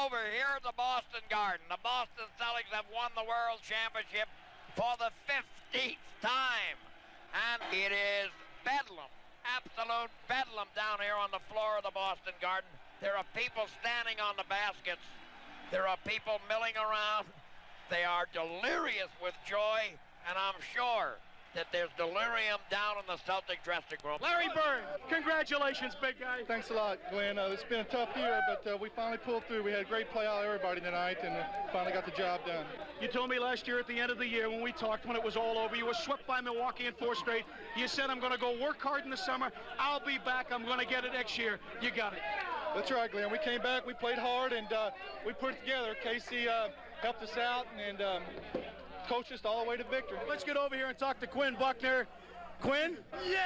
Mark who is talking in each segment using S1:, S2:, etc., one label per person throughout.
S1: over here at the Boston Garden. The Boston Celtics have won the World Championship for the 15th time. And it is bedlam, absolute bedlam down here on the floor of the Boston Garden. There are people standing on the baskets. There are people milling around. They are delirious with joy, and I'm sure that there's delirium down in the Celtic dressing room.
S2: Larry Bird, congratulations, big guy.
S3: Thanks a lot, Glenn. It's been a tough year, but we finally pulled through. We had a great play out of everybody tonight, and finally got the job done.
S2: You told me last year at the end of the year when we talked, when it was all over, you were swept by Milwaukee in 4 straight. You said, I'm going to go work hard in the summer. I'll be back. I'm going to get it next year. You got it.
S3: That's right, Glenn. We came back, we played hard, and we put it together. Casey helped us out and coached us all the way to victory.
S2: Let's get over here and talk to Quinn Buckner. Quinn? Yeah!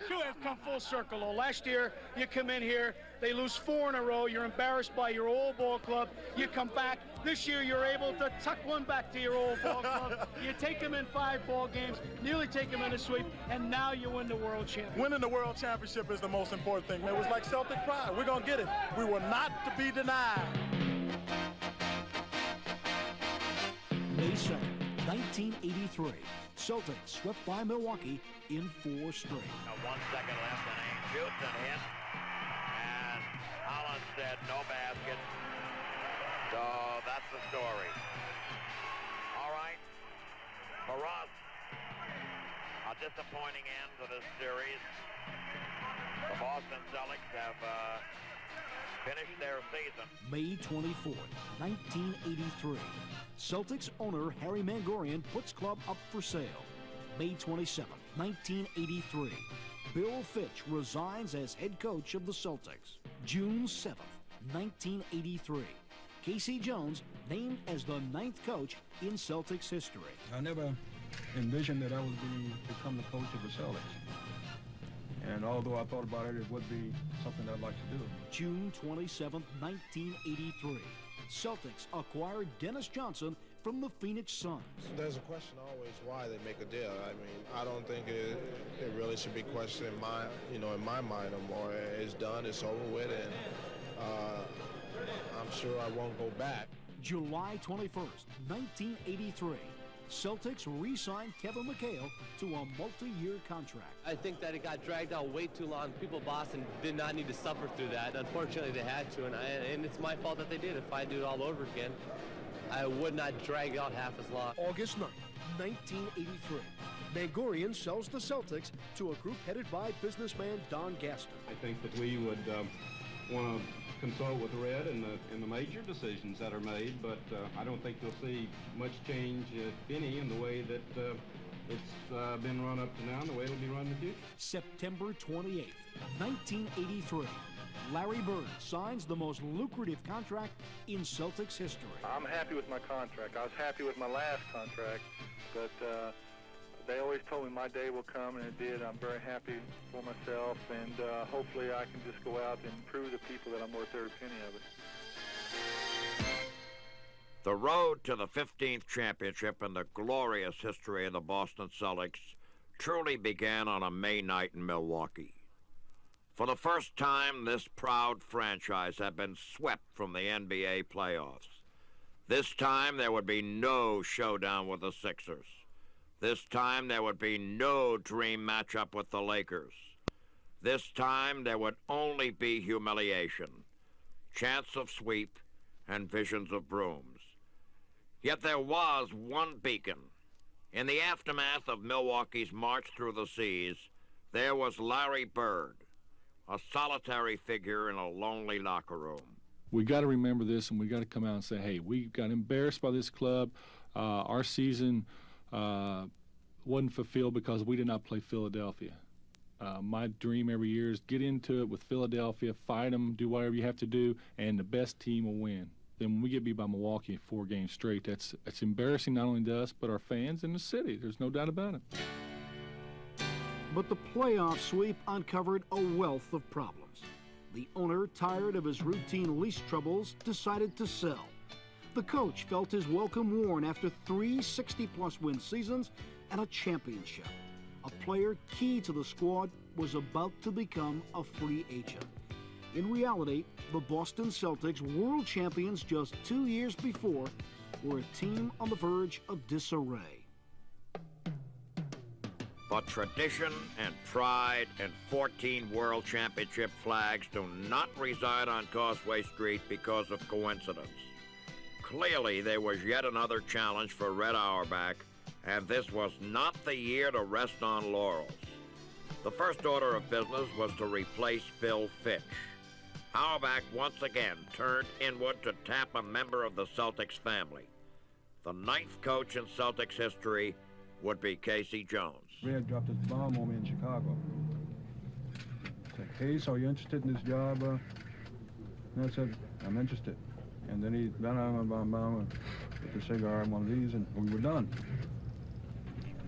S2: You have come full circle, though. Last year, you come in here, they lose 4 in a row. You're embarrassed by your old ball club. You come back. This year, you're able to tuck one back to your old ball club. You take them in 5 ball games, nearly take them in a sweep, and now you win the World Championship.
S4: Winning the World Championship is the most important thing. It was like Celtic pride. We're going to get it. We were not to be denied.
S5: May 2nd, 1983. Celtics swept by Milwaukee in 4 straight.
S1: Now 1 second left, and Ainge shoots and hits. And Holland said no basket. So that's the story. All right. For us, a disappointing end to this series. The Boston Celtics have finished their season.
S5: May 24th, 1983. Celtics owner Harry Mangorian puts club up for sale. May 27th, 1983. Bill Fitch resigns as head coach of the Celtics. June 7th, 1983. Casey Jones named as the 9th coach in Celtics history.
S6: I never envisioned that I would become the coach of the Celtics. And although I thought about it, it would be something I'd like to do.
S5: June 27th, 1983. Celtics acquired Dennis Johnson from the Phoenix Suns.
S7: There's a question always why they make a deal. I mean, I don't think it really should be questioned in my mind no more. It's done, it's over with, and I'm sure I won't go back.
S5: July 21st, 1983. Celtics re-signed Kevin McHale to a multi-year contract.
S8: I think that it got dragged out way too long. People in Boston did not need to suffer through that. Unfortunately, they had to, and it's my fault that they did. If I do it all over again, I would not drag out half as long.
S5: August 9th, 1983. Mangorian sells the Celtics to a group headed by businessman Don Gaston.
S9: I think that we would want to consult with Red in the major decisions that are made, but I don't think you'll see much change, if any, in the way that it's been run up to now and the way it'll be run in the future.
S5: September 28th, 1983. Larry Bird signs the most lucrative contract in Celtics history.
S3: I'm happy with my contract. I was happy with my last contract, but they always told me my day will come, and it did. I'm very happy for myself, and hopefully I can just go out and prove to people that I'm worth every penny of it.
S1: The road to the 15th championship in the glorious history of the Boston Celtics truly began on a May night in Milwaukee. For the first time, this proud franchise had been swept from the NBA playoffs. This time, there would be no showdown with the Sixers. This time, there would be no dream matchup with the Lakers. This time, there would only be humiliation, chance of sweep, and visions of brooms. Yet there was one beacon. In the aftermath of Milwaukee's march through the seas, there was Larry Bird, a solitary figure in a lonely locker room.
S6: We got to remember this, and we got to come out and say, hey, we got embarrassed by this club. Our season wasn't fulfilled because we did not play Philadelphia. My dream every year is get into it with Philadelphia, fight them, do whatever you have to do, and the best team will win. Then when we get beat by Milwaukee in 4 games straight, that's embarrassing not only to us but our fans and the city. There's no doubt about it.
S5: But the playoff sweep uncovered a wealth of problems. The owner, tired of his routine lease troubles, decided to sell. The coach felt his welcome worn after 3 60-plus win seasons and a championship. A player key to the squad was about to become a free agent. In reality, the Boston Celtics, world champions just 2 years before, were a team on the verge of disarray.
S1: But tradition and pride and 14 world championship flags do not reside on Causeway Street because of coincidence. Clearly, there was yet another challenge for Red Auerbach, and this was not the year to rest on laurels. The first order of business was to replace Bill Fitch. Auerbach once again turned inward to tap a member of the Celtics family. The 9th coach in Celtics history would be Casey Jones.
S10: Red dropped his bomb on me in Chicago. Said, Case, are you interested in this job? And I said, I'm interested. And then he ran out on bomb with a cigar and one of these, and we were done.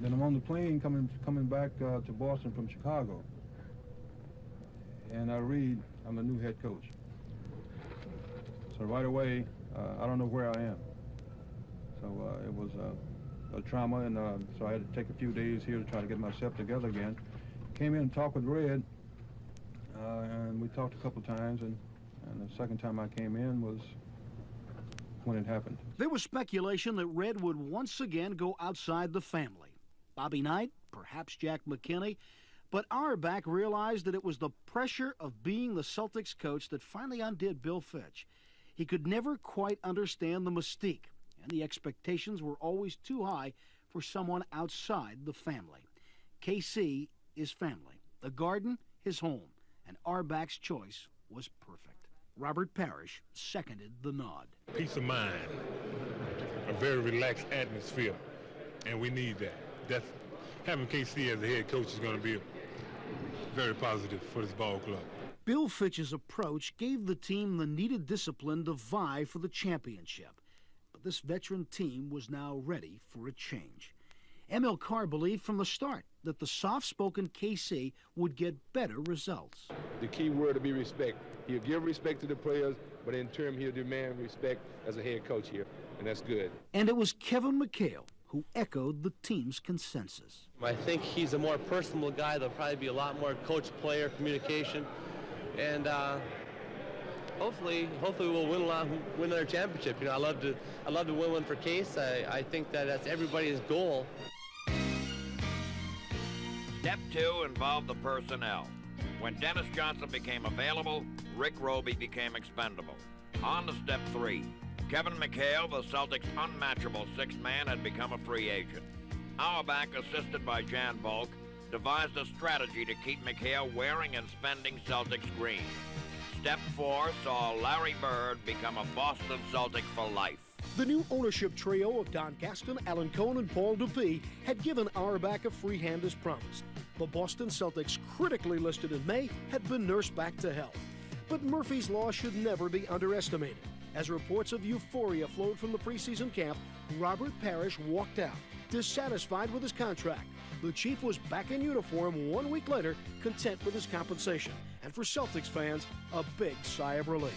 S10: Then I'm on the plane coming back to Boston from Chicago. And I read, I'm the new head coach. So right away, I don't know where I am. So it was a trauma, and so I had to take a few days here to try to get myself together again. Came in and talked with Red, and we talked a couple times, and the second time I came in was when it happened.
S5: There was speculation that Red would once again go outside the family. Bobby Knight, perhaps Jack McKinney, but Auerbach realized that it was the pressure of being the Celtics coach that finally undid Bill Fitch. He could never quite understand the mystique, and the expectations were always too high for someone outside the family. KC is family, the Garden his home, and Auerbach's choice was perfect. Robert Parrish seconded the nod.
S11: Peace of mind, a very relaxed atmosphere, and we need that. Having KC as the head coach is going to be very positive for this ball club.
S5: Bill Fitch's approach gave the team the needed discipline to vie for the championship. But this veteran team was now ready for a change. M.L. Carr believed from the start that the soft-spoken KC would get better results.
S12: The key word will be respect. He'll give respect to the players, but in turn he'll demand respect as a head coach here, and that's good.
S5: And it was Kevin McHale who echoed the team's consensus.
S8: I think he's a more personable guy. There'll probably be a lot more coach-player communication, and hopefully we'll win another championship. You know, I love to win one for Case. I think that's everybody's goal.
S1: Step 2 involved the personnel. When Dennis Johnson became available, Rick Roby became expendable. On to step 3. Kevin McHale, the Celtics' unmatchable sixth man, had become a free agent. Auerbach, assisted by Jan Volk, devised a strategy to keep McHale wearing and spending Celtics green. Step 4 saw Larry Bird become a Boston Celtic for life.
S13: The new ownership trio of Don Gaston, Alan Cohn, and Paul Dupuis had given Auerbach a free hand as promised. The Boston Celtics, critically listed in May, had been nursed back to health. But Murphy's Law should never be underestimated. As reports of euphoria flowed from the preseason camp, Robert Parrish walked out, dissatisfied with his contract. The Chief was back in uniform 1 week later, content with his compensation. And for Celtics fans, a big sigh of relief.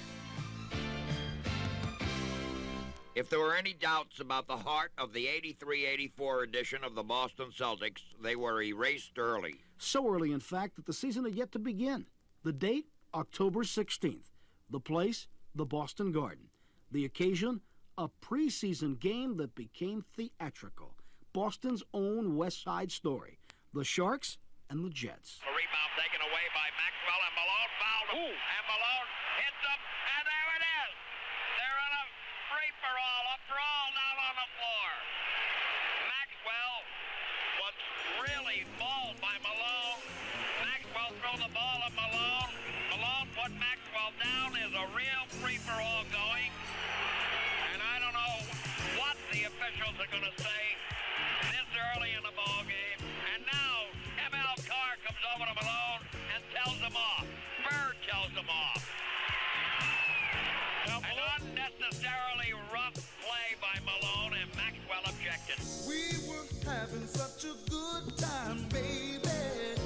S1: If there were any doubts about the heart of the 83-84 edition of the Boston Celtics, they were erased early.
S5: So early, in fact, that the season had yet to begin. The date, October 16th. The place, the Boston Garden. The occasion, a preseason game that became theatrical. Boston's own West Side Story. The Sharks and the Jets.
S1: A rebound taken away by Maxwell, and Malone fouled him. And Malone hits him, and there it is. They're in a free-for-all, a brawl down on the floor. Maxwell was really mauled by Malone. Maxwell threw the ball at Malone. Malone put Maxwell down. There's a real free-for-all going. And I don't know what the officials are going to say this early in the ball game. And now M.L. Carr comes over to Malone and tells him off. Bird tells him off. An unnecessarily rough play by Malone, and Maxwell objected.
S14: We were having such a good time, baby.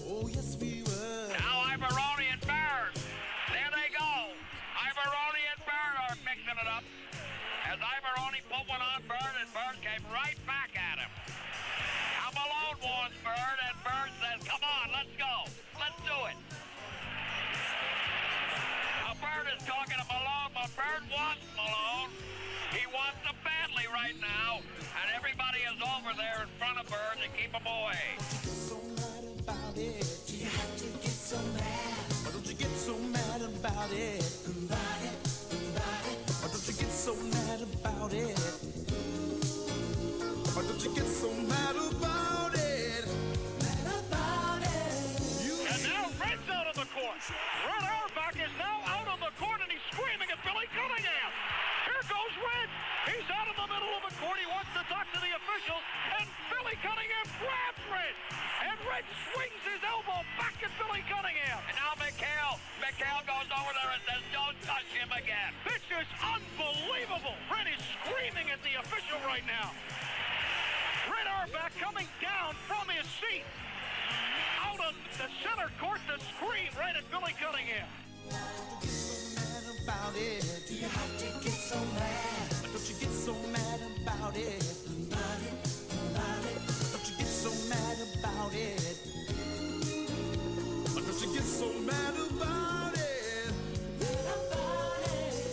S14: Oh, yes, we were.
S1: Now Ivoroni and Bird. There they go. Ivoroni and Bird are mixing it up. As Ivoroni put one on Bird, and Bird came right back at him. Now Malone warns Bird, and Bird says, come on, let's go. Let's do it. right now, and everybody is over there in front of Bird to keep him away.
S14: So mad about it. Do you have to get so mad? Why don't you get so mad about it? About it, about it. Why don't you get so mad about it? Why don't you get so mad about it? Mad about it.
S15: And now Red's out of the court. Red Auerbach is now out of the court, and he's screaming at Billy Cunningham. Here goes Red. He's out in the middle of the court. He wants to talk to the officials, and Billy Cunningham grabs Red. And Red swings his elbow back at Billy Cunningham.
S1: And now McHale goes over there and says, don't touch him again.
S15: This is unbelievable. Red is screaming at the official right now. Red Auerbach coming down from his seat out of the center court to scream right at Billy Cunningham.
S14: About it. Do you have to get so mad? Why don't you get so mad about it? About it, about it. Why don't you get so mad about it? Why don't you get so mad about it? About it.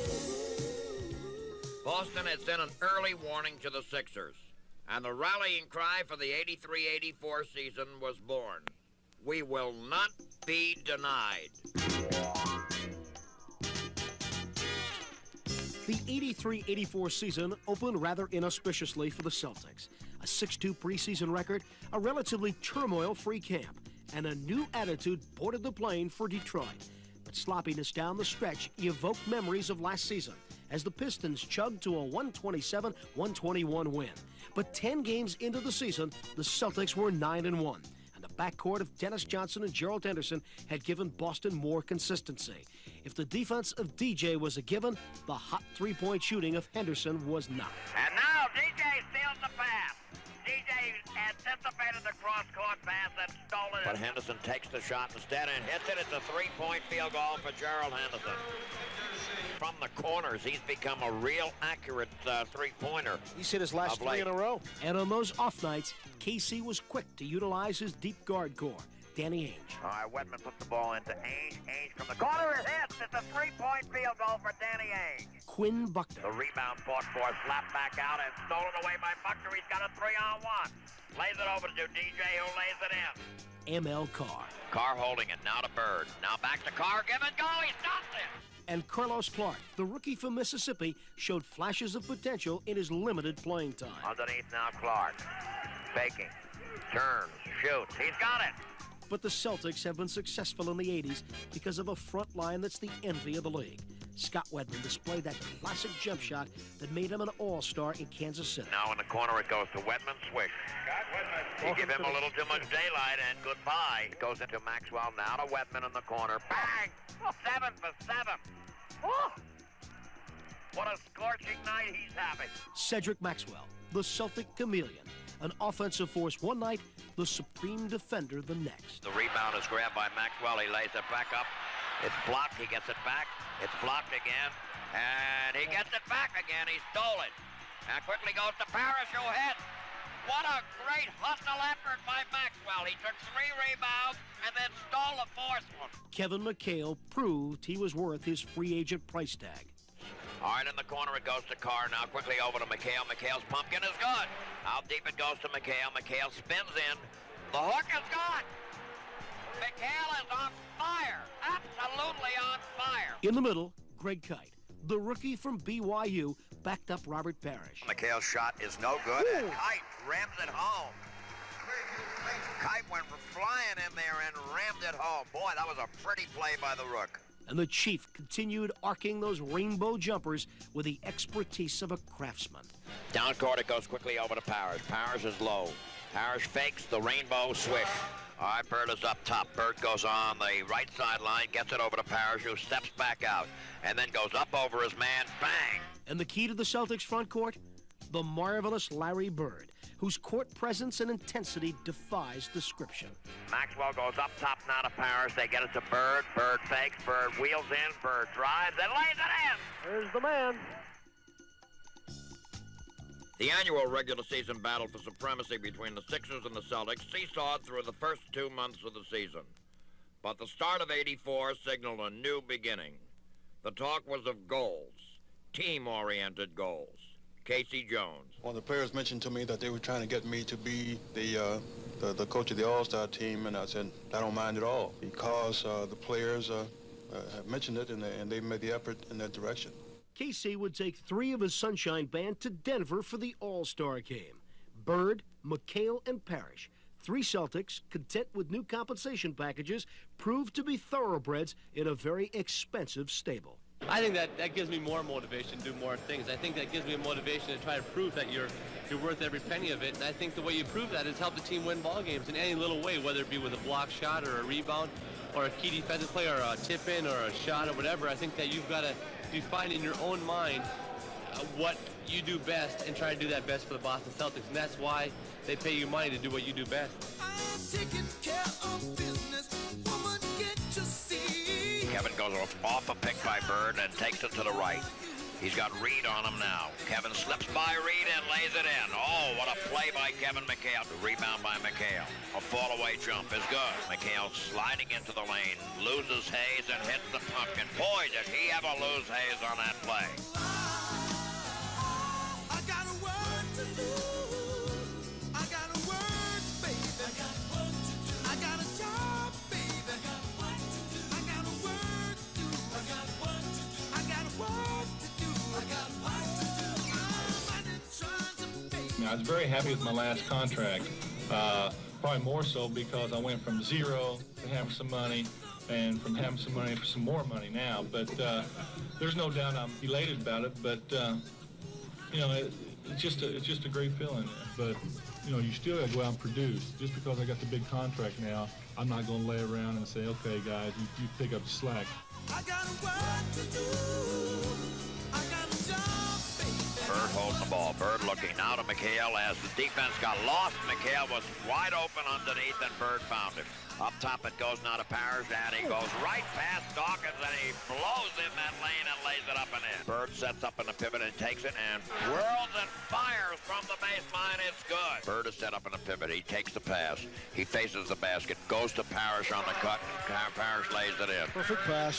S1: Boston had sent an early warning to the Sixers, and the rallying cry for the 83-84 season was born. We will not be denied.
S13: The 83-84 season opened rather inauspiciously for the Celtics. A 6-2 preseason record, a relatively turmoil-free camp, and a new attitude boarded the plane for Detroit. But sloppiness down the stretch evoked memories of last season as the Pistons chugged to a 127-121 win. But 10 games into the season, the Celtics were 9-1. The backcourt of Dennis Johnson and Gerald Henderson had given Boston more consistency. If the defense of DJ was a given, the hot three-point shooting of Henderson was not.
S1: And now DJ steals the pass. DJ anticipated the cross-court pass and stole it. But Henderson takes the shot instead and hits it. It's a three-point field goal for Gerald Henderson. From the corners, he's become a real accurate three-pointer.
S13: He's hit his last three in a row. And on those off nights, KC was quick to utilize his deep guard core. Danny Ainge.
S1: All right, Wedman puts the ball into Ainge. Ainge from the corner is hit. It's a three-point field goal for Danny Ainge.
S13: Quinn Buckner.
S1: The rebound fought for, slapped back out, and stolen away by Buckner. He's got a 3-on-1. Lays it over to DJ, who lays it in.
S13: ML Carr.
S1: Carr holding it, now to Bird. Now back to Carr, give it go, he stops it.
S13: And Carlos Clark, the rookie from Mississippi, showed flashes of potential in his limited playing time.
S1: Underneath now Clark. Faking. Turns. Shoots. He's got it.
S13: But the Celtics have been successful in the 80s because of a front line that's the envy of the league. Scott Wedman displayed that classic jump shot that made him an all-star in Kansas City.
S1: Now in the corner it goes to Wedman, swish. You give him a little too much daylight and goodbye. It goes into Maxwell, now to Wedman in the corner. Bang! 7 for 7. Oh! What a scorching night he's having.
S13: Cedric Maxwell, the Celtic chameleon. An offensive force one night, the supreme defender the next.
S1: The rebound is grabbed by Maxwell. He lays it back up. It's blocked. He gets it back. It's blocked again. And he gets it back again. He stole it. And quickly goes to Parrish, who hits. What a great hustle effort by Maxwell. He took 3 rebounds and then stole the 4th one.
S13: Kevin McHale proved he was worth his free agent price tag.
S1: All right, in the corner it goes to Carr. Now quickly over to McHale. McHale's pumpkin is good. How deep it goes to McHale. McHale spins in. The hook is gone. McHale is on fire. Absolutely on fire.
S13: In the middle, Greg Kite, the rookie from BYU, backed up Robert Parrish.
S1: McHale's shot is no good, and Kite rams it home. Kite went for flying in there and rammed it home. Boy, that was a pretty play by the Rook.
S13: And the Chief continued arcing those rainbow jumpers with the expertise of a craftsman.
S1: Down court, it goes quickly over to Parrish. Parrish is low. Parrish fakes the rainbow swish. All right, Bird is up top. Bird goes on the right sideline, gets it over to Parrish, who steps back out, and then goes up over his man. Bang!
S13: And the key to the Celtics front court? The marvelous Larry Bird, whose court presence and intensity defies description.
S1: Maxwell goes up top now to Parrish. They get it to Bird. Bird fakes. Bird wheels in. Bird drives and lays it in.
S13: There's the man.
S1: The annual regular season battle for supremacy between the Sixers and the Celtics seesawed through the first 2 months of the season. But the start of '84 signaled a new beginning. The talk was of goals, team-oriented goals. Casey Jones.
S10: One of the players mentioned to me that they were trying to get me to be the coach of the All-Star team, and I said, I don't mind at all, because the players have mentioned it, and they made the effort in that direction.
S13: Casey would take 3 of his Sunshine Band to Denver for the All-Star game. Bird, McHale, and Parrish, 3 Celtics, content with new compensation packages, proved to be thoroughbreds in a very expensive stable.
S8: I think that gives me more motivation to do more things. I think that gives me a motivation to try to prove that you're worth every penny of it. And I think the way you prove that is help the team win ball games in any little way, whether it be with a block shot or a rebound or a key defensive play or a tip in or a shot or whatever. I think that you've got to define in your own mind what you do best and try to do that best for the Boston Celtics. And that's why they pay you money to do what you do best.
S14: Taking care of business, woman, get to see.
S1: Kevin goes off a pick by Bird and takes it to the right. He's got Reed on him now. Kevin slips by Reed and lays it in. Oh, what a play by Kevin McHale. The rebound by McHale. A fall-away jump is good. McHale sliding into the lane, loses Hayes and hits the pumpkin. Boy, did he ever lose Hayes on that play.
S14: I got a word to do. I got a word, baby. I got work to do. I got a job, baby. I got work to do. I got a word to do. I got work to do. I got work to do. I got work to do. I'm trying to make.
S6: Now, I was very happy with my last contract. Probably more so because I went from 0 to having some money, and from having some money for some more money now. But there's no doubt I'm elated about it. But you know, it's just a great feeling. But you know, you still got to go out and produce. Just because I got the big contract now, I'm not going to lay around and say, okay, guys, you pick up the slack.
S14: I got a work to do. I got a job, baby.
S1: Bird holding the ball. Bird looking now to McHale as the defense got lost. McHale was wide open underneath, and Bird found him. Up top it goes now to Parrish, and he goes right past Dawkins, and he blows in that lane and lays it up and in. Bird sets up in the pivot and takes it and whirls and fires from the baseline. It's good. Bird is set up in the pivot. He takes the pass. He faces the basket, goes to Parrish on the cut, and Parrish lays it in.
S13: Perfect pass.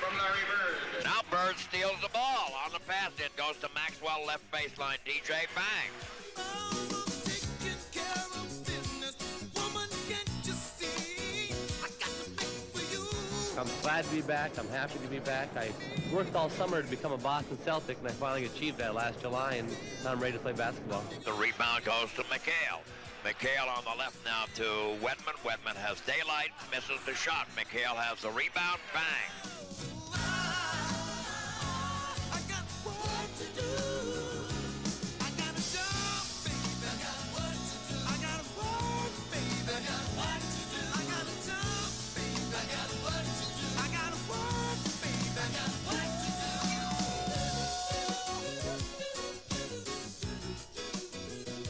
S1: From Larry Bird. Now Bird steals the ball. On the pass, it goes to Maxwell, left baseline. DJ Bang.
S14: Taking care of business, woman, can't you see? I got to make for you.
S8: I'm glad to be back. I'm happy to be back. I worked all summer to become a Boston Celtic, and I finally achieved that last July, and now I'm ready to play basketball.
S1: The rebound goes to McHale. McHale on the left now to Wedman. Wedman has daylight, misses the shot. McHale has the rebound. Bang.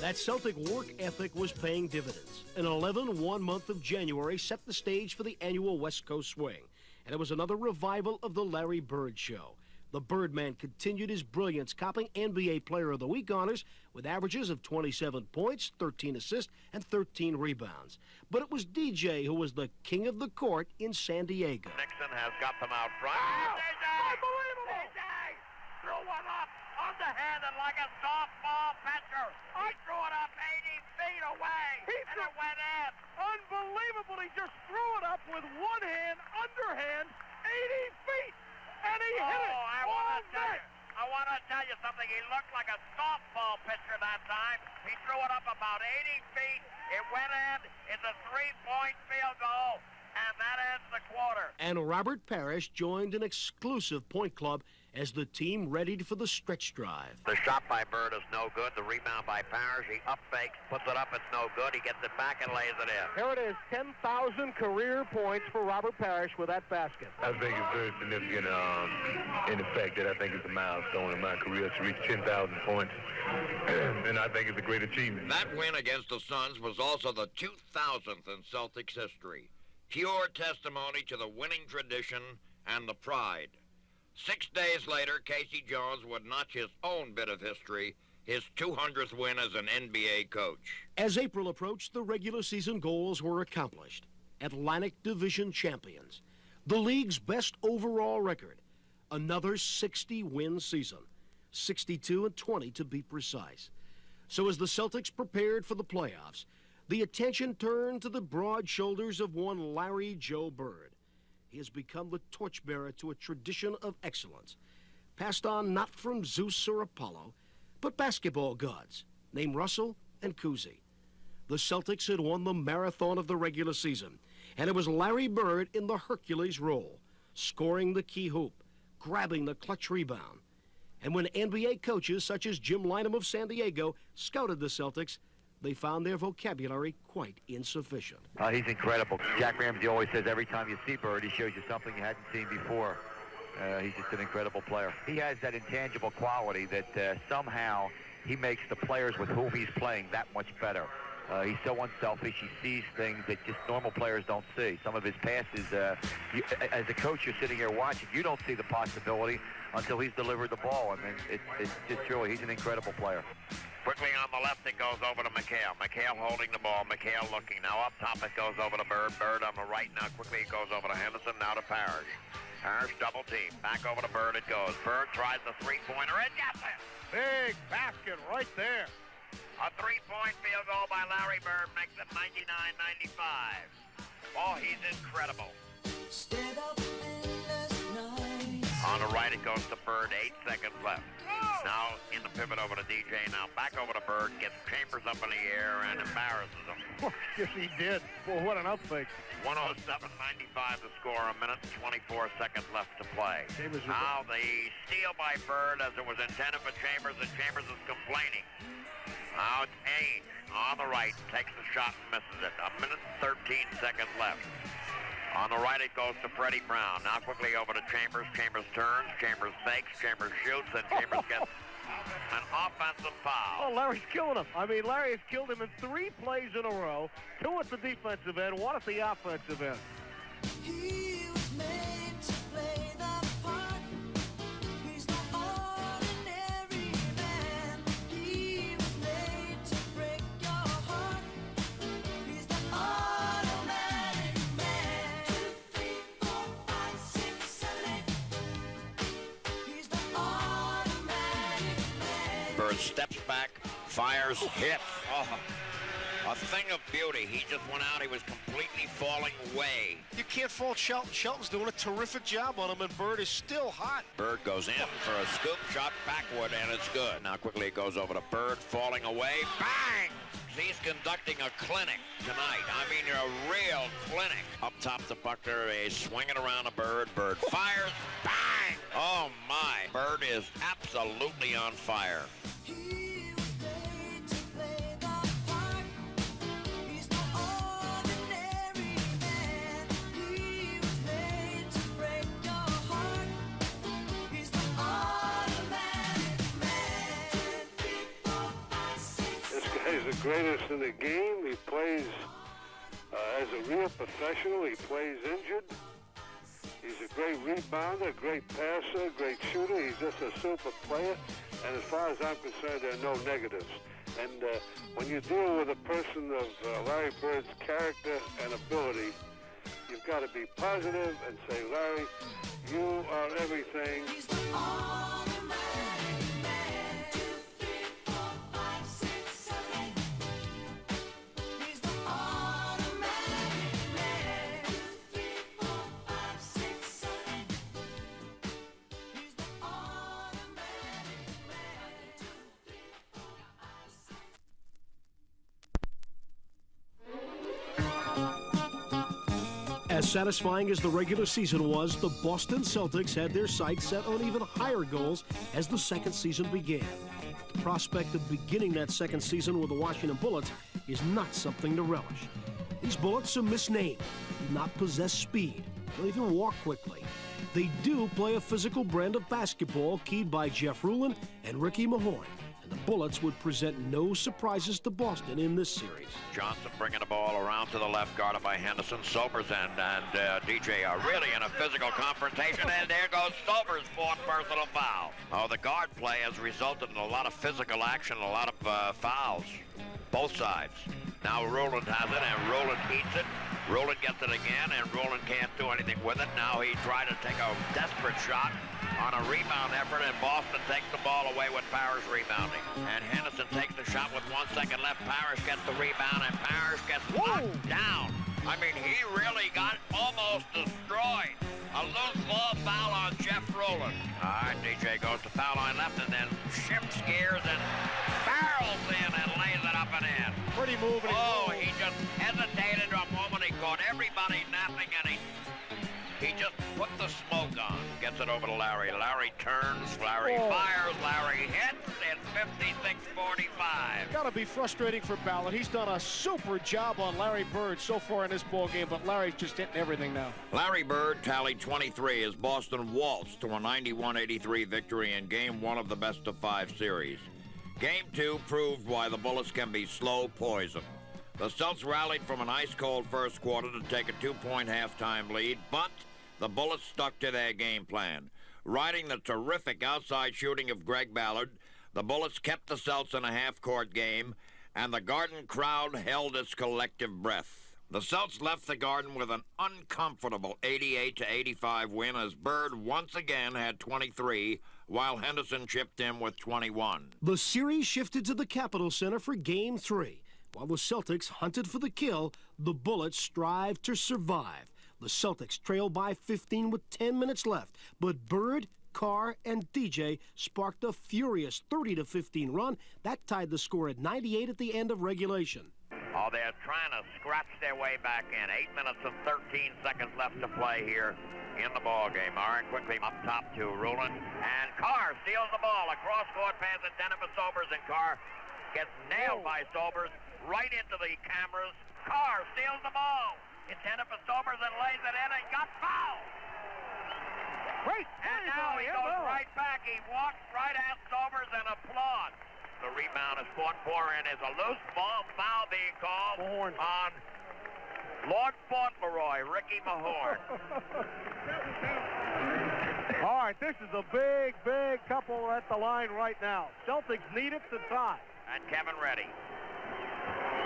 S13: That Celtic work ethic was paying dividends. An 11-1 month of January set the stage for the annual West Coast Swing, and it was another revival of the Larry Bird Show. The Birdman continued his brilliance, copping NBA Player of the Week honors with averages of 27 points, 13 assists, and 13 rebounds. But it was DJ who was the king of the court in San Diego.
S1: Nixon has got them out front.
S15: Unbelievable! DJ threw one up, underhanded like a softball pitcher. He threw it up 80 feet away, and it went in. Unbelievable! He just threw it up with one hand, underhand, 80 feet, and he hit it. I want to tell you something. He looked like a softball pitcher that time. He threw it up about 80 feet. It went in. It's a three-point field goal, and that ends the quarter.
S13: And Robert Parrish joined an exclusive point club as the team readied for the stretch drive.
S1: The shot by Bird is no good. The rebound by Parrish. He up fakes, puts it up. It's no good. He gets it back and lays it in.
S2: Here it is, 10,000 career points for Robert Parrish with that basket.
S16: I think it's very significant in the fact that I think it's a milestone in my career to reach 10,000 points. And I think it's a great achievement.
S1: That win against the Suns was also the 2000th in Celtics history. Pure testimony to the winning tradition and the pride. 6 days later, Casey Jones would notch his own bit of history, his 200th win as an NBA coach.
S13: As April approached, the regular season goals were accomplished. Atlantic Division champions. The league's best overall record. Another 60-win season. 62-20 to be precise. So as the Celtics prepared for the playoffs, the attention turned to the broad shoulders of one Larry Joe Bird. He has become the torchbearer to a tradition of excellence, passed on not from Zeus or Apollo, but basketball gods named Russell and Cousy. The Celtics had won the marathon of the regular season, and it was Larry Bird in the Hercules role, scoring the key hoop, grabbing the clutch rebound. And when NBA coaches such as Jim Lynam of San Diego scouted the Celtics, they found their vocabulary quite insufficient.
S17: He's incredible. Jack Ramsey always says every time you see Bird, he shows you something you hadn't seen before. He's just an incredible player. He has that intangible quality that somehow he makes the players with whom he's playing that much better. He's so unselfish. He sees things that just normal players don't see. Some of his passes, as a coach, you're sitting here watching. You don't see the possibility until he's delivered the ball. I mean, it's just truly, he's an incredible player.
S1: Quickly on the left, it goes over to McHale. McHale holding the ball. McHale looking. Now up top, it goes over to Bird. Bird on the right. Now quickly it goes over to Henderson. Now to Parrish. Parrish double team. Back over to Bird it goes. Bird tries the three-pointer and gets it.
S15: Big basket right there.
S1: A three-point field goal by Larry Bird makes it 99-95. Oh, he's incredible. On the right, it goes to Bird, 8 seconds left. Now in the pivot over to DJ. Now back over to Bird, gets Chambers up in the air and embarrasses him.
S15: Yes, he did. Well, what an outfake.
S1: 107.95 to score, a minute and 24 seconds left to play. Now the steal by Bird as it was intended for Chambers, and Chambers is complaining. Now it's Ainge on the right, takes the shot and misses it. A minute and 13 seconds left. On the right, it goes to Freddie Brown. Now quickly over to Chambers. Chambers turns, Chambers fakes, Chambers shoots, and Chambers gets an offensive foul.
S15: Oh, Larry's killing him. I mean, Larry has killed him in 3 plays in a row. 2 at the defensive end, 1 at the offensive end.
S14: He was made to play the part. He's the ordinary man. He was made to break your heart. He's the automatic man. 2, 3, 4, 5, 6, 7, 8. He's the automatic man.
S1: Bird steps back, fires, hits. Oh, a thing of beauty. He just went out. He was completely falling away.
S18: You can't fault Shelton. Shelton's doing a terrific job on him, and Bird is still hot.
S1: Bird goes in for a scoop shot backward, and it's good. Now quickly it goes over to Bird, falling away. Bang! He's conducting a clinic tonight. I mean, a real clinic. Up top to Buckner, he's swinging around a Bird. Bird fires. Bang! Oh, my. Bird is absolutely on fire.
S19: He's the greatest in the game. He plays as a real professional. He plays injured. He's a great rebounder, great passer, great shooter. He's just a super player. And as far as I'm concerned, there are no negatives. And when you deal with a person of Larry Bird's character and ability, you've got to be positive and say, Larry, you are everything.
S13: As satisfying as the regular season was, the Boston Celtics had their sights set on even higher goals as the second season began. The prospect of beginning that second season with the Washington Bullets is not something to relish. These Bullets are misnamed, do not possess speed, don't even walk quickly. They do play a physical brand of basketball keyed by Jeff Rulin and Ricky Mahorn. The Bullets would present no surprises to Boston in this series.
S1: Johnson bringing the ball around to the left, guarded by Henderson. Sobers and DJ are really in a physical confrontation, and there goes Sobers' 4th personal foul. Oh, the guard play has resulted in a lot of physical action, a lot of fouls, both sides. Now Rowland has it, and Rowland eats it. Rowland gets it again, and Rowland can't do anything with it. Now he tried to take a desperate shot on a rebound effort, and Boston takes the ball away with Parrish rebounding. And Henderson takes the shot with 1 second left. Parrish gets the rebound, and Parrish gets knocked down. I mean, he really got almost destroyed. A loose ball foul on Jeff Rowland. All right, DJ goes to foul line left and then shifts gears and barrels in and lays it up and in.
S2: Pretty move.
S1: Oh, he just hesitated a moment. He caught everybody napping, and he just put the smoke on. Gets it over to Larry. Larry turns. Larry fires. Larry hits. It's 56-45.
S2: Got to be frustrating for Ballard. He's done a super job on Larry Bird so far in this ball game, but Larry's just hitting everything now.
S1: Larry Bird tallied 23 as Boston waltzed to a 91-83 victory in Game 1 of the best-of-5 series. Game 2 proved why the Bullets can be slow poison. The Celtics rallied from an ice-cold first quarter to take a 2-point halftime lead, but the Bullets stuck to their game plan. Riding the terrific outside shooting of Greg Ballard, the Bullets kept the Celtics in a half-court game, and the Garden crowd held its collective breath. The Celtics left the Garden with an uncomfortable 88-85 win as Bird once again had 23, while Henderson chipped in with 21.
S13: The series shifted to the Capitol Center for Game 3. While the Celtics hunted for the kill, the Bullets strived to survive. The Celtics trailed by 15 with 10 minutes left, but Bird, Carr, and DJ sparked a furious 30-15 run. That tied the score at 98 at the end of regulation.
S1: Oh, they're trying to scratch their way back in. 8 minutes and 13 seconds left to play here in the ball game. All right, quickly up top to Rowland. And Carr steals the ball. A cross-court pass intended for Sobers, and Carr gets nailed by Sobers right into the cameras. Carr steals the ball. Intended for Sobers and lays it in and got fouled.
S2: Great.
S1: And now he goes right back. He walks right at Sobers and applauds. The rebound is fought for and is a loose ball foul being called on Lord Fauntleroy, Ricky Mahorn.
S2: All right, this is a big, big couple at the line right now. Celtics need it to tie.
S1: And Kevin Reddy.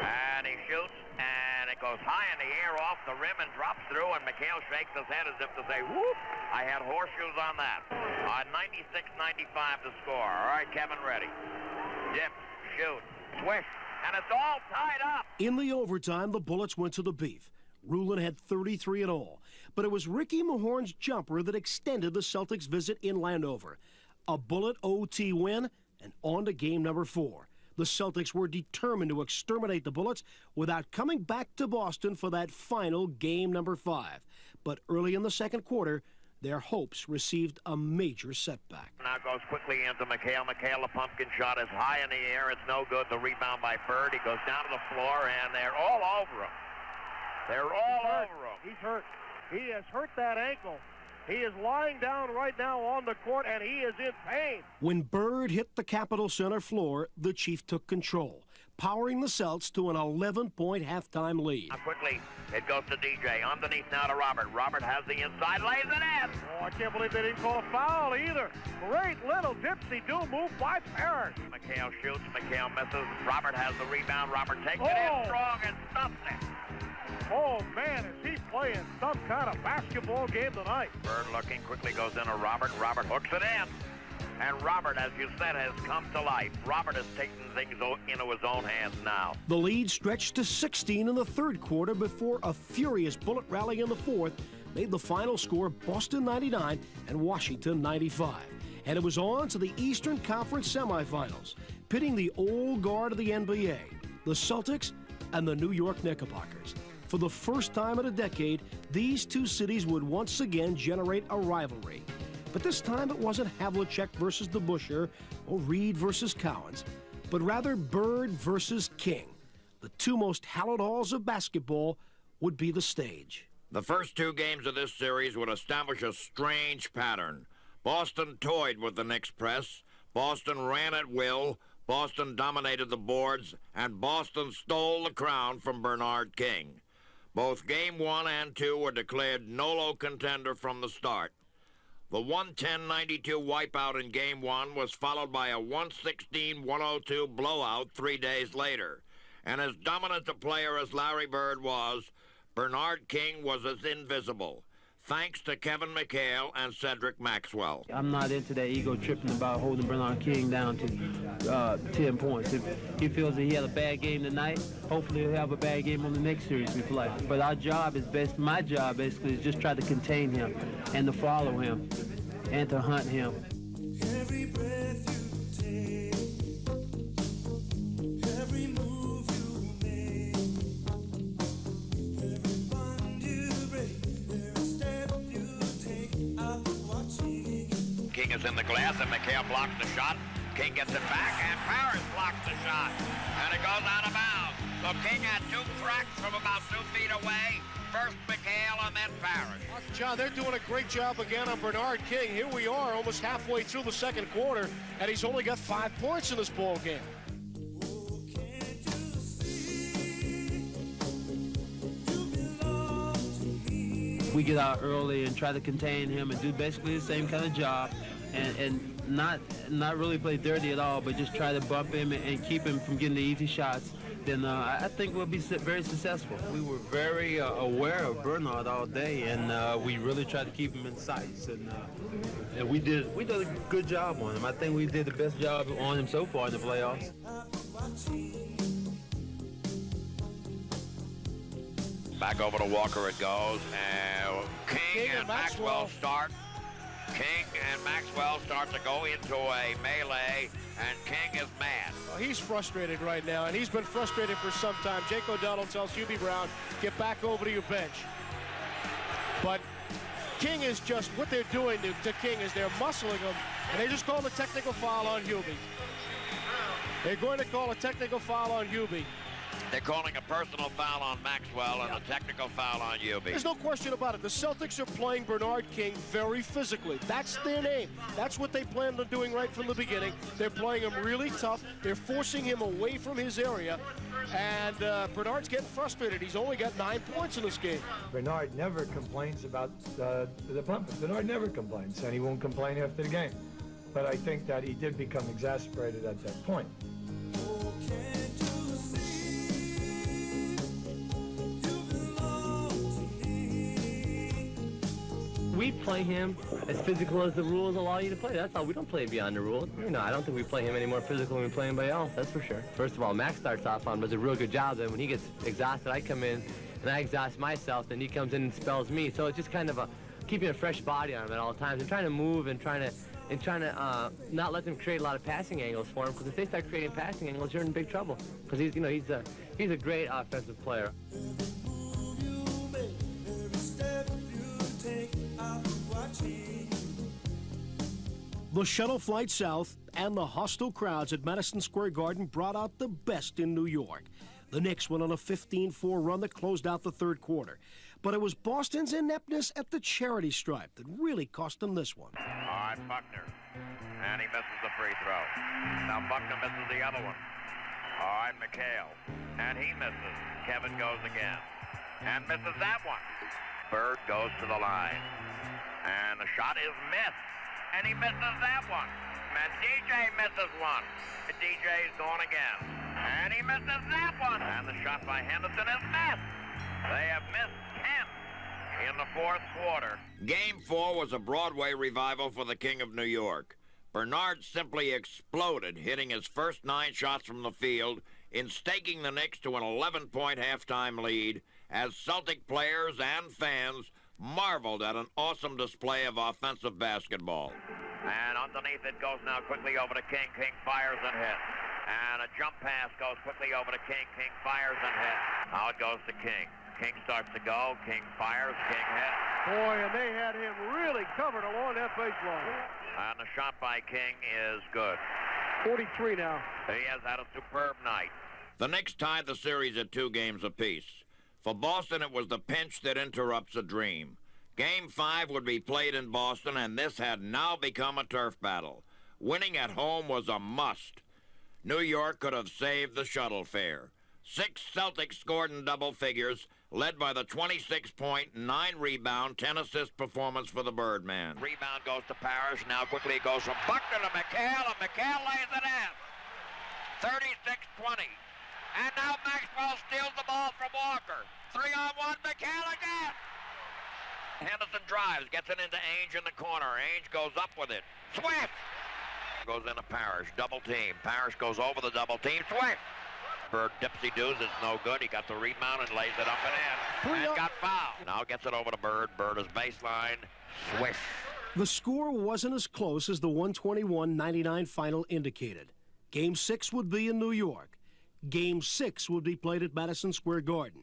S1: And he shoots, and it goes high in the air off the rim and drops through, and McHale shakes his head as if to say, whoop, I had horseshoes on that. 96-95 to score. All right, Kevin Reddy. Dip, shoot, swish, and it's all tied up.
S13: In the overtime, the Bullets went to the beef. Rulin had 33 in all, but it was Ricky Mahorn's jumper that extended the Celtics' visit in Landover. A Bullet OT win, and on to game number 4. The Celtics were determined to exterminate the Bullets without coming back to Boston for that final game number 5. But early in the second quarter, their hopes received a major setback.
S1: Now goes quickly into McHale. McHale, the pumpkin shot is high in the air. It's no good. The rebound by Bird. He goes down to the floor, and they're all over him. They're all over him.
S2: He's hurt. He has hurt that ankle. He is lying down right now on the court, and he is in pain.
S13: When Bird hit the Capitol Center floor, the Chief took control, powering the Celts to an 11-point halftime lead.
S1: Now quickly, it goes to DJ. Underneath now to Robert. Robert has the inside, lays it in.
S2: Oh, I can't believe they didn't call a foul either. Great little dipsy-do move by Parrish.
S1: McHale shoots. McHale misses. Robert has the rebound. Robert takes it in strong and stuffs it.
S2: Oh, man, is he playing some kind of basketball game tonight.
S1: Bird looking, quickly goes into Robert. Robert hooks it in. And Robert, as you said, has come to life. Robert is taking things into his own hands now.
S13: The lead stretched to 16 in the third quarter before a furious Bullet rally in the fourth made the final score Boston 99 and Washington 95. And it was on to the Eastern Conference semifinals, pitting the old guard of the NBA, the Celtics and the New York Knickerbockers. For the first time in a decade, these two cities would once again generate a rivalry. But this time it wasn't Havlicek versus DeBusschere or Reed versus Cowens, but rather Bird versus King. The two most hallowed halls of basketball would be the stage.
S1: The first two games of this series would establish a strange pattern. Boston toyed with the Knicks press, Boston ran at will, Boston dominated the boards, and Boston stole the crown from Bernard King. Both Game 1 and 2 were declared nolo contender from the start. The 110-92 wipeout in Game 1 was followed by a 116-102 blowout 3 days later. And as dominant a player as Larry Bird was, Bernard King was as invisible. thanks to Kevin McHale and Cedric Maxwell.
S20: I'm not into that ego tripping about holding Bernard King down to 10 points. If he feels that he had a bad game tonight, hopefully he'll have a bad game on the next series we play. But our job is my job basically is just try to contain him and to follow him and to hunt him.
S14: Every breath you take, every move you make, every bond you break, every step you take, I'm watching.
S1: King is in the glass, and McHale blocks the shot. King gets it back, and Parrish blocks the shot. And it goes out of bounds. So King had 2 cracks from about 2 feet away. First McHale and then Parrish.
S2: John, they're doing a great job again on Bernard King. Here we are almost halfway through the second quarter, and he's only got 5 points in this ball game.
S20: We get out early and try to contain him and do basically the same kind of job and not really play dirty at all, but just try to bump him and keep him from getting the easy shots, then I think we'll be very successful. We were very aware of Bernard all day, and we really tried to keep him in sights, and we did a good job on him. I think we did the best job on him so far in the playoffs.
S1: Back over to Walker it goes, and King and Maxwell start. King and Maxwell start to go into a melee, and King is mad.
S2: Well, he's frustrated right now, and he's been frustrated for some time. Jake O'Donnell tells Hubie Brown, get back over to your bench. But King is just, what they're doing to King is they're muscling him, and they just called a technical foul on Hubie. They're going to call a technical foul on Hubie.
S1: They're calling a personal foul on Maxwell and a technical foul on Hubie.
S2: There's no question about it. The Celtics are playing Bernard King very physically. That's their name. That's what they planned on doing right from the beginning. They're playing him really tough. They're forcing him away from his area. And Bernard's getting frustrated. He's only got 9 points in this game.
S21: Bernard never complains about the pumping. Bernard never complains, and he won't complain after the game. But I think that he did become exasperated at that point.
S8: We play him as physical as the rules allow you to play. That's all. We don't play beyond the rules. No, I don't think we play him any more physical than we play anybody else. That's for sure. First of all, Max starts off on does a real good job. Then when he gets exhausted, I come in and I exhaust myself, and he comes in and spells me. So it's just kind of keeping a fresh body on him at all times and trying to move and trying to not let them create a lot of passing angles for him. Because if they start creating passing angles, you're in big trouble. Because he's a great offensive player.
S13: The shuttle flight south and the hostile crowds at Madison Square Garden brought out the best in New York. The Knicks went on a 15-4 run that closed out the third quarter. But it was Boston's ineptness at the charity stripe that really cost them this one.
S1: All right, Buckner. And he misses the free throw. Now Buckner misses the other one. All right, McHale. And he misses. Kevin goes again. And misses that one. Bird goes to the line. And the shot is missed. And he misses that one. And DJ misses one. And DJ's going again. And he misses that one. And the shot by Henderson is missed. They have missed 10 in the fourth quarter. Game 4 was a Broadway revival for the King of New York. Bernard simply exploded, hitting his first 9 shots from the field in staking the Knicks to an 11-point halftime lead as Celtic players and fans marveled at an awesome display of offensive basketball. And underneath it goes now quickly over to King. King fires and hits. And a jump pass goes quickly over to King. King fires and hits. Now it goes to King. King starts to go. King fires. King hits.
S2: Boy, and they had him really covered along that baseline.
S1: And the shot by King is good.
S2: 43 now.
S1: He has had a superb night. The Knicks tied the series at 2 games apiece. For Boston, it was the pinch that interrupts a dream. Game 5 would be played in Boston, and this had now become a turf battle. Winning at home was a must. New York could have saved the shuttle fare. 6 Celtics scored in double figures, led by the 26-point, 9-rebound, 10-assist performance for the Birdman. Rebound goes to Parrish. Now quickly it goes from Buckner to McHale, and McHale lays it in. 36-20. And now Maxwell steals the ball from Walker. 3-on-1, McHale again. Henderson drives, gets it into Ainge in the corner. Ainge goes up with it. Swift! Goes into Parrish, double team. Parrish goes over the double team. Swift! Bird dipsy-doos, it's no good. He got the rebound and lays it up and in. And got fouled. Now gets it over to Bird. Bird is baseline. Swift.
S13: The score wasn't as close as the 121-99 final indicated. Game 6 would be in New York. Game 6 would be played at Madison Square Garden.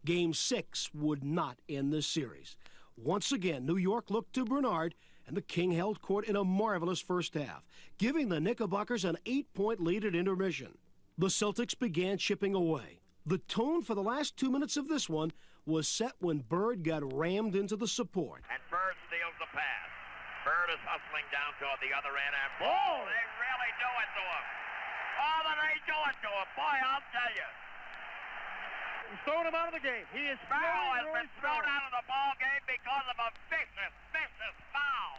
S13: Game 6 would not end this series. Once again, New York looked to Bernard, and the King held court in a marvelous first half, giving the Knickerbockers an 8-point lead at intermission. The Celtics began chipping away. The tone for the last 2 minutes of this one was set when Bird got rammed into the support.
S1: And Bird steals the pass. Bird is hustling down toward the other end, and boy, they really do it to him. Oh, they do it to him. Boy, I'll tell you.
S2: He's throwing him out of the game. He is
S1: Sparrow has been thrown out of the ball game because of a vicious, vicious foul.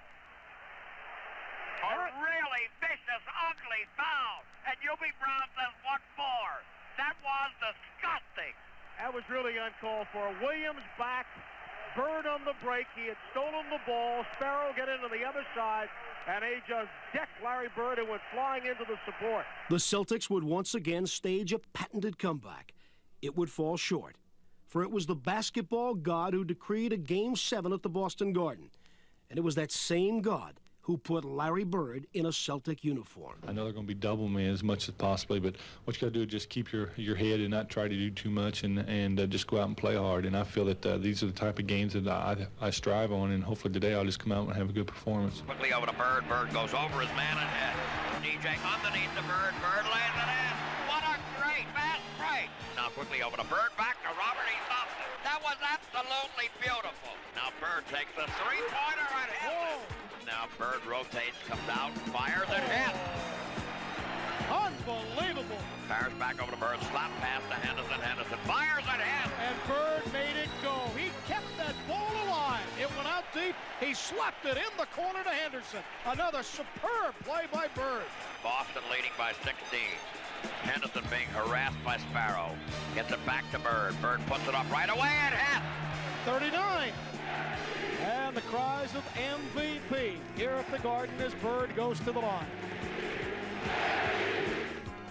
S1: A really vicious, ugly foul. And UB Brown says, what for? That was disgusting.
S2: That was really uncalled for. Williams back, Bird on the break. He had stolen the ball. Sparrow get into the other side, and he just decked Larry Bird and went flying into the support.
S13: The Celtics would once again stage a patented comeback. It would fall short, for it was the basketball god who decreed a Game 7 at the Boston Garden. And it was that same god who put Larry Bird in a Celtic uniform.
S6: I know they're going to be double me as much as possibly, but what you got to do is just keep your head and not try to do too much and just go out and play hard. And I feel that these are the type of games that I strive on, and hopefully today I'll just come out and have a good performance.
S1: Quickly over to Bird. Bird goes over his man and head. DJ underneath the Bird. Bird lays it in. What a great fast break. Now quickly over to Bird. Back to Robert. He stops it. That was absolutely beautiful. Now Bird takes a three-pointer and hits it. Now Bird rotates, comes out, fires and hits.
S2: Unbelievable.
S1: Parrish back over to Bird, slap pass to Henderson. Henderson fires and hits.
S2: And Bird made it go. He kept that ball alive. It went out deep. He slapped it in the corner to Henderson. Another superb play by Bird.
S1: Boston leading by 16. Henderson being harassed by Sparrow. Gets it back to Bird. Bird puts it up right away and hits.
S2: 39. And the cries of MVP here at the Garden as Bird goes to the line.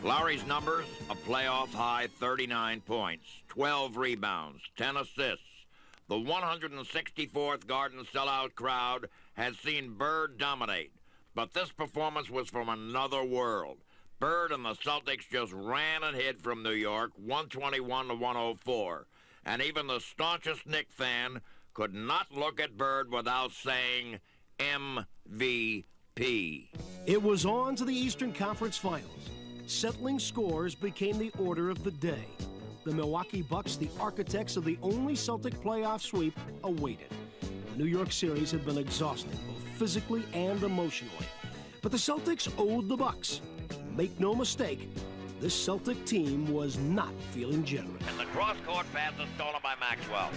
S1: Lowry's numbers, a playoff high 39 points, 12 rebounds, 10 assists. The 164th Garden sellout crowd had seen Bird dominate, but this performance was from another world. Bird and the Celtics just ran and hid from New York, 121 to 104. And even the staunchest Knick fan could not look at Bird without saying MVP.
S13: It was on to the Eastern Conference Finals. Settling scores became the order of the day. The Milwaukee Bucks, the architects of the only Celtic playoff sweep, awaited. The New York series had been exhausting, both physically and emotionally. But the Celtics owed the Bucks. Make no mistake, this Celtic team was not feeling generous.
S1: And the cross-court pass is stolen by Maxwell.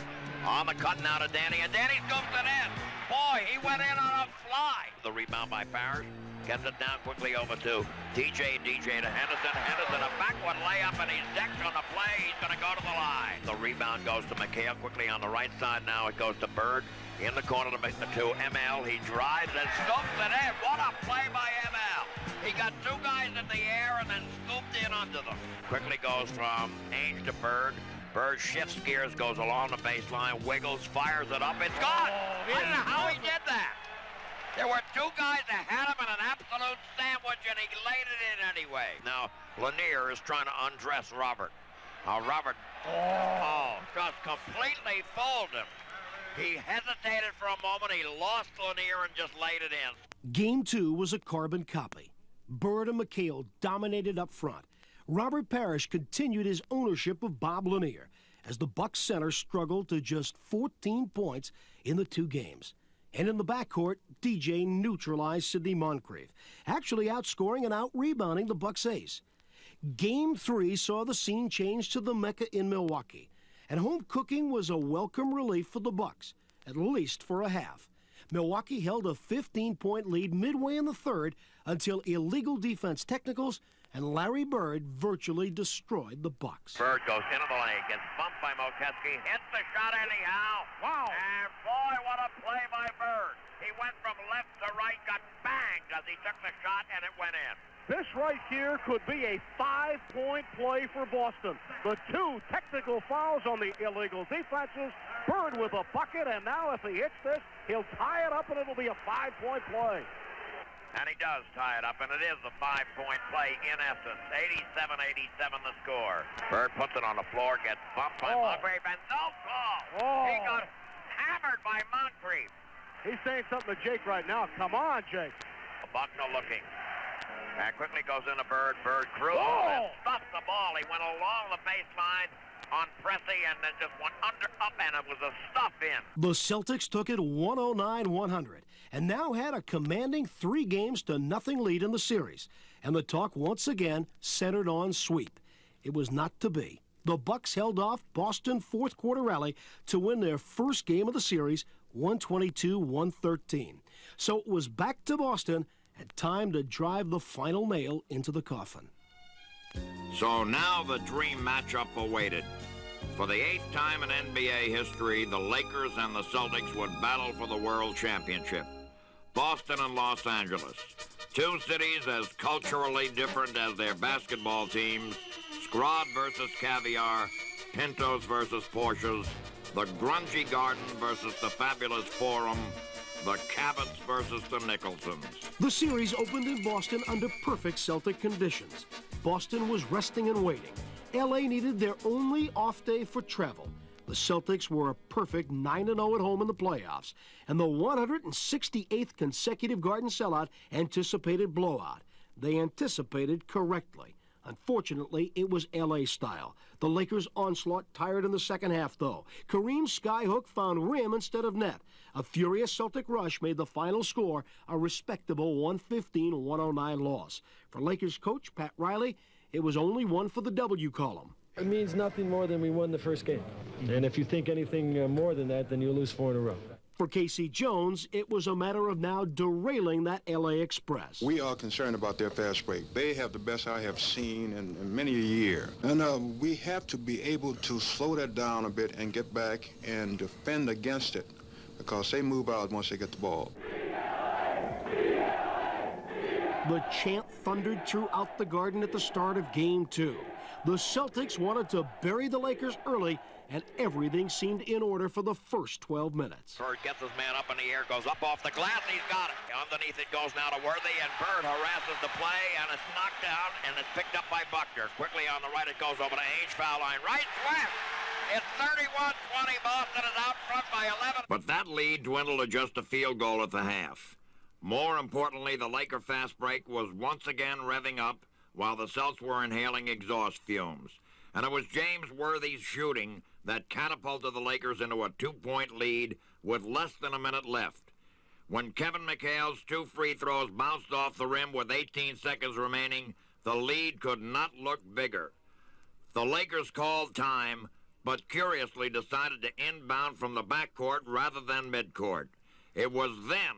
S1: On the cut now to Danny, and Danny scoops it in. Boy, he went in on a fly. The rebound by Parrish. Gets it down quickly over to DJ to Henderson. Henderson, a backward layup, and he's decked on the play. He's going to go to the line. The rebound goes to McHale quickly on the right side now. It goes to Bird in the corner to ML. He drives and scoops it in. What a play by ML. He got two guys in the air and then scooped in under them. Quickly goes from Ainge to Bird. Bird shifts gears, goes along the baseline, wiggles, fires it up. It's gone. I don't know how he did that. There were two guys that had him in an absolute sandwich, and he laid it in anyway. Now, Lanier is trying to undress Robert. Robert, just completely fooled him. He hesitated for a moment. He lost Lanier and just laid it in.
S13: Game 2 was a carbon copy. Bird and McHale dominated up front. Robert Parrish continued his ownership of Bob Lanier as the Bucks center struggled to just 14 points in the two games. And in the backcourt, DJ neutralized Sidney Moncrief, actually outscoring and out-rebounding the Bucks ace. Game 3 saw the scene change to the Mecca in Milwaukee, and home cooking was a welcome relief for the Bucks, at least for a half. Milwaukee held a 15-point lead midway in the third until illegal defense technicals and Larry Bird virtually destroyed the Bucks.
S17: Bird goes into the lane, gets bumped by Mokeski, hits the shot anyhow.
S2: Wow.
S17: And boy, what a play by Bird. He went from left to right, got banged as he took the shot, and it went in.
S15: This right here could be a 5-point play for Boston. The 2 technical fouls on the illegal defenses. Bird with a bucket, and now if he hits this, he'll tie it up, and it'll be a 5-point play.
S17: And he does tie it up, and it is a 5-point play in essence. 87-87 the score. Bird puts it on the floor, gets bumped by Moncrief, and no call. He got hammered by Moncrief.
S15: He's saying something to Jake right now. Come on, Jake.
S17: Buckner looking. And quickly goes into Bird. Bird cruised and stuffed the ball. He went along the baseline on Pressey and then just went up, and it was a stuff in.
S13: The Celtics took it 109-100 and now had a commanding 3-0 lead in the series. And the talk once again centered on sweep. It was not to be. The Bucks held off Boston fourth quarter rally to win their first game of the series, 122-113. So it was back to Boston and time to drive the final nail into the coffin.
S1: So now the dream matchup awaited. For the 8th time in NBA history, the Lakers and the Celtics would battle for the World Championship. Boston and Los Angeles, 2 cities as culturally different as their basketball teams, Scrod versus Caviar, Pintos versus Porsches, the grungy Garden versus the fabulous Forum, the Cabots versus the Nicholsons.
S13: The series opened in Boston under perfect Celtic conditions. Boston was resting and waiting. LA needed their only off day for travel. The Celtics were a perfect 9-0 at home in the playoffs, and the 168th consecutive Garden sellout anticipated blowout. They anticipated correctly. Unfortunately, it was LA style. The Lakers' onslaught tired in the second half, though. Kareem's skyhook found rim instead of net. A furious Celtic rush made the final score a respectable 115-109 loss. For Lakers coach Pat Riley, it was only one for the W column.
S4: It means nothing more than we won the first game. And if you think anything more than that, then you lose 4 in a row.
S13: For Casey Jones, it was a matter of now derailing that LA Express.
S22: We are concerned about their fast break. They have the best I have seen in many a year. And we have to be able to slow that down a bit and get back and defend against it, because they move out once they get the ball.
S13: The chant thundered throughout the Garden at the start of Game 2. The Celtics wanted to bury the Lakers early, and everything seemed in order for the first 12 minutes.
S17: Bird gets his man up in the air, goes up off the glass, he's got it. Underneath it goes now to Worthy, and Bird harasses the play, and it's knocked down, and it's picked up by Buckner. Quickly on the right, it goes over to Ainge, foul line right, smash! It's 31-20, Boston is out front by 11.
S1: But that lead dwindled to just a field goal at the half. More importantly, the Laker fast break was once again revving up while the Celts were inhaling exhaust fumes. And it was James Worthy's shooting that catapulted the Lakers into a 2-point lead with less than a minute left. When Kevin McHale's 2 free throws bounced off the rim with 18 seconds remaining, the lead could not look bigger. The Lakers called time, but curiously decided to inbound from the backcourt rather than midcourt. It was then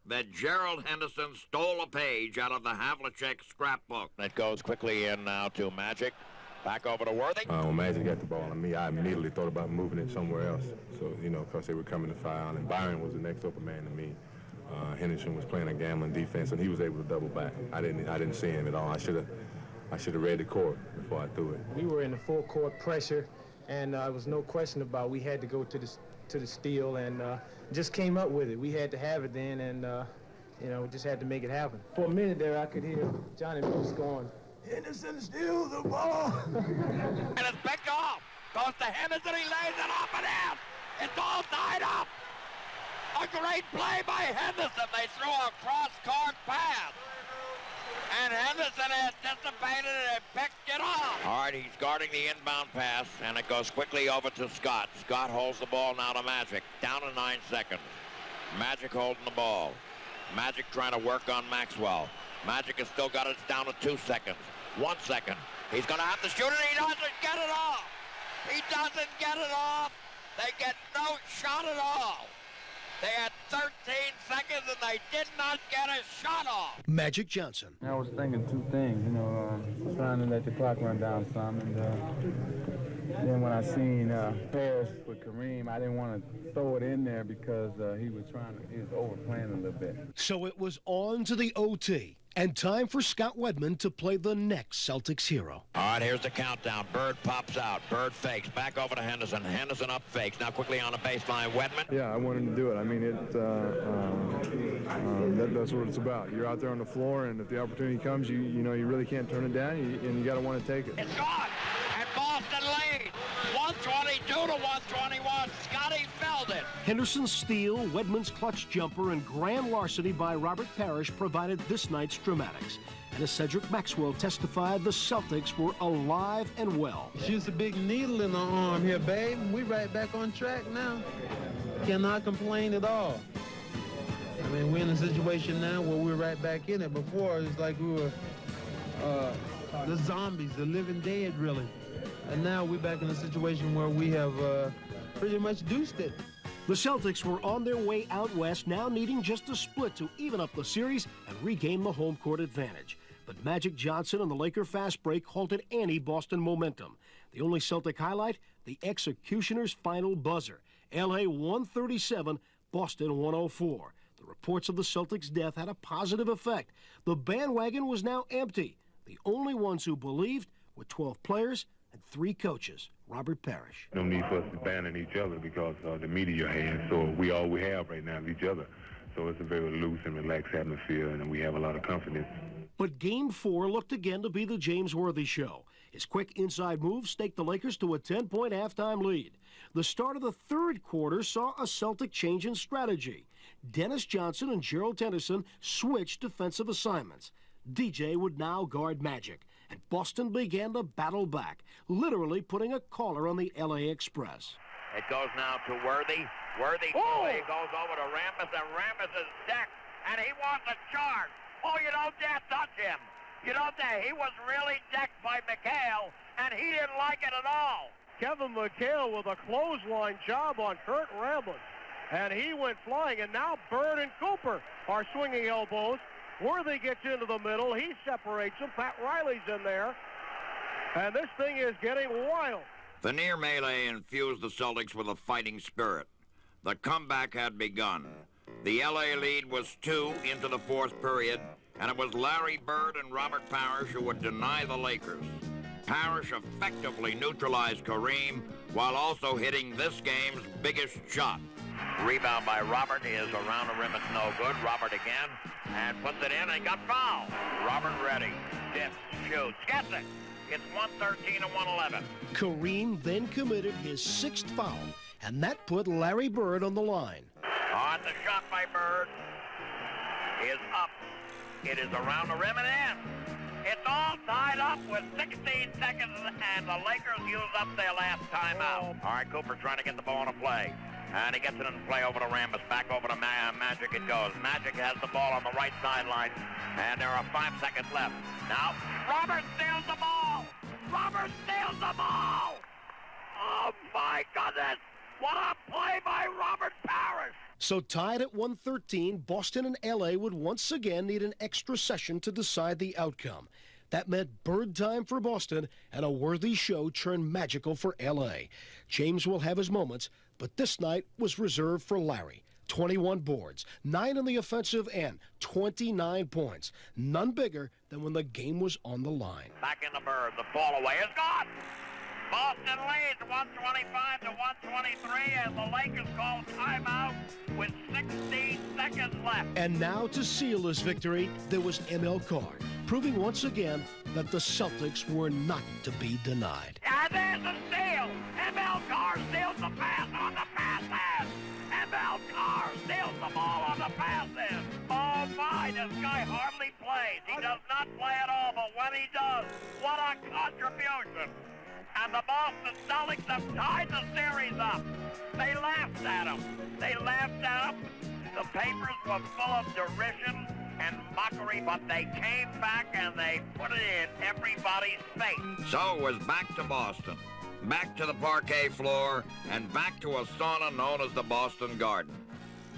S1: that Gerald Henderson stole a page out of the Havlicek scrapbook.
S17: It goes quickly in now to Magic. Back over to Worthy.
S9: When Magic got the ball on me, I immediately thought about moving it somewhere else. So, because they were coming to foul, and Byron was the next open man to me. Henderson was playing a gambling defense, and he was able to double back. I didn't see him at all. I should have read the court before I threw it.
S21: We were in the full court pressure, and there was no question about we had to go to the steal, and just came up with it. We had to have it then, and we just had to make it happen. For a minute there, I could hear Johnny Moose going, "Henderson steals the ball."
S17: And it's picked off. Goes to Henderson, he lays it off and in. It's all tied up. A great play by Henderson. They threw a cross-court pass. And Henderson anticipated it and picked it off. All right, he's guarding the inbound pass, and it goes quickly over to Scott. Scott holds the ball now to Magic. Down to 9 seconds. Magic holding the ball. Magic trying to work on Maxwell. Magic has still got it. It's down to 2 seconds. 1 second. He's going to have to shoot it. He doesn't get it off. He doesn't get it off. They get no shot at all. They had 13 seconds
S1: seconds, and they did not get a shot off.
S13: Magic Johnson.
S3: I was thinking two things, trying to let the clock run down some, and then when I seen Parrish with Kareem, I didn't want to throw it in there because he was overplaying a little bit.
S13: So it was on to the OT. And time for Scott Wedman to play the next Celtics hero.
S1: All right, here's the countdown. Bird pops out. Bird fakes. Back over to Henderson. Henderson up fakes. Now quickly on the baseline. Wedman.
S10: Yeah, I wanted to do it. I mean, that's what it's about. You're out there on the floor, and if the opportunity comes, you really can't turn it down, and you got to want to take it.
S1: It's gone. And Boston lead. 122 to 121. Scotty felled it.
S13: Henderson's steal, Wedman's clutch jumper, and grand larceny by Robert Parrish provided this night's dramatics. And as Cedric Maxwell testified, the Celtics were alive and well.
S3: Shoots a big needle in the arm here, babe. We right back on track now. Cannot complain at all. I mean, we're in a situation now where we're right back in it. Before, it's like we were the zombies, the living dead, really. And now we're back in a situation where we have pretty much deuced it.
S13: The Celtics were on their way out west, now needing just a split to even up the series and regain the home court advantage. But Magic Johnson and the Laker fast break halted any Boston momentum. The only Celtic highlight, the executioner's final buzzer. LA 137, Boston 104. The reports of the Celtics' death had a positive effect. The bandwagon was now empty. The only ones who believed were 12 players and 3 coaches. Robert Parrish.
S16: No need for us to abandon each other because the media has, so all we have right now is each other. So it's a very loose and relaxed atmosphere, and we have a lot of confidence.
S13: But Game 4 looked again to be the James Worthy show. His quick inside move staked the Lakers to a 10-point halftime lead. The start of the third quarter saw a Celtic change in strategy. Dennis Johnson and Gerald Henderson switched defensive assignments. DJ would now guard Magic, and Boston began to battle back, literally putting a collar on the LA Express.
S1: It goes now to Worthy. Worthy goes over to Rambis, and Rambis is decked, and he wants a charge. Oh, you don't dare touch him. You don't dare. He was really decked by McHale, and he didn't like it at all.
S2: Kevin McHale with a clothesline job on Kurt Rambis, and he went flying, and now Bird and Cooper are swinging elbows. Worthy gets into the middle. He separates them. Pat Riley's in there. And this thing is getting wild.
S1: The near melee infused the Celtics with a fighting spirit. The comeback had begun. The LA lead was 2 into the fourth period, and it was Larry Bird and Robert Parrish who would deny the Lakers. Parrish effectively neutralized Kareem while also hitting this game's biggest shot. Rebound by Robert is around the rim. It's no good. Robert again, and puts it in and got fouled. Robert ready. Dips, shoots, gets it. It's 113 to 111.
S13: Kareem then committed his 6th foul, and that put Larry Bird on the line.
S1: On the shot by Bird is up. It is around the rim and in. It's all tied up with 16 seconds, and the Lakers use up their last timeout. All right, Cooper trying to get the ball into play. And he gets it in play over to Rambis. Back over to Magic it goes. Magic has the ball on the right sideline, and there are 5 seconds left. Now, Robert steals the ball! Robert steals the ball! Oh, my goodness! What a play by Robert Parrish!
S13: So tied at 113, Boston and LA would once again need an extra session to decide the outcome. That meant Bird time for Boston, and a Worthy show turned magical for LA. James will have his moments, but this night was reserved for Larry. 21 boards, 9 on the offensive end, 29 points. None bigger than when the game was on the line.
S1: Back in the Bird, the ball away is gone. Boston leads 125 to 123 as the Lakers call timeout with 16 seconds left.
S13: And now to seal this victory, there was ML Carr, proving once again that the Celtics were not to be denied.
S1: And there's a steal. ML Carr steals the pass on the pass in. ML Carr steals the ball on the pass in. Oh my, this guy hardly plays. He does not play at all, but when he does, what a contribution. And the Boston Celtics have tied the series up. They laughed at him. They laughed at him. The papers were full of derision and mockery, but they came back and they put it in everybody's face. So it was back to Boston, back to the parquet floor, and back to a sauna known as the Boston Garden.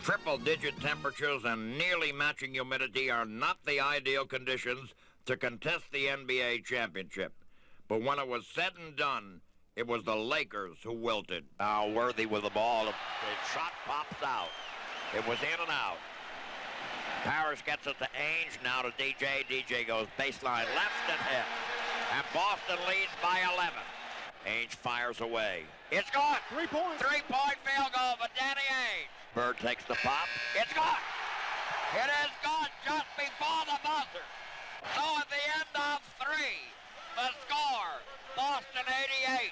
S1: Triple-digit temperatures and nearly matching humidity are not the ideal conditions to contest the NBA championship. But when it was said and done, it was the Lakers who wilted.
S7: Now Worthy with the ball. The shot pops out. It was in and out. Parrish gets it to Ainge, now to DJ. DJ goes baseline left and hit. And Boston leads by 11. Ainge fires away. It's gone.
S2: 3 points.
S7: 3-point field goal for Danny Ainge. Bird takes the pop. It's gone. It is gone just before the buzzer. So at the end of 3, the score, Boston 88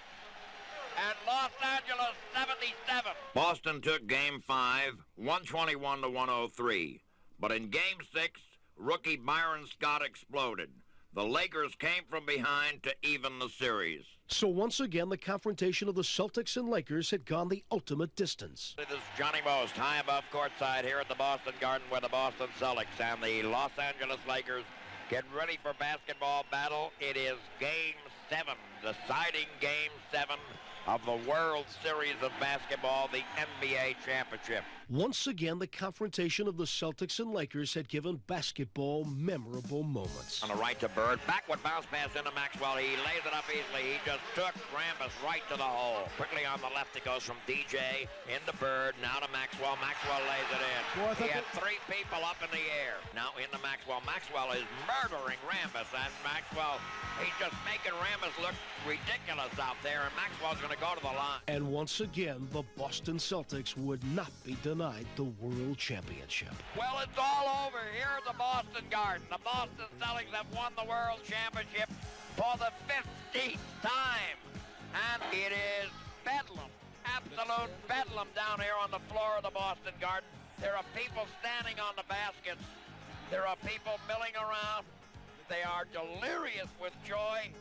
S7: and Los Angeles 77.
S1: Boston took Game 5, 121-103. But in Game 6, rookie Byron Scott exploded. The Lakers came from behind to even the series.
S13: So once again, the confrontation of the Celtics and Lakers had gone the ultimate distance.
S7: This is Johnny Most, high above courtside here at the Boston Garden where the Boston Celtics and the Los Angeles Lakers get ready for basketball battle. It is Game 7, deciding Game 7 of the World Series of Basketball, the NBA Championship.
S13: Once again, the confrontation of the Celtics and Lakers had given basketball memorable moments.
S7: On the right to Bird, backward bounce pass into Maxwell. He lays it up easily. He just took Rambis right to the hole. Quickly on the left, it goes from DJ into Bird, now to Maxwell. Maxwell lays it in. He had 3 people up in the air. Now into Maxwell. Maxwell is murdering Rambis, and Maxwell, he's just making Rambis look ridiculous out there, and Maxwell's going to go to the line.
S13: And once again, the Boston Celtics would not be denied the World Championship.
S7: Well, it's all over here at the Boston Garden. The Boston Celtics have won the World Championship for the 15th time. And it is bedlam, absolute bedlam down here on the floor of the Boston Garden. There are people standing on the baskets. There are people milling around. They are delirious with joy.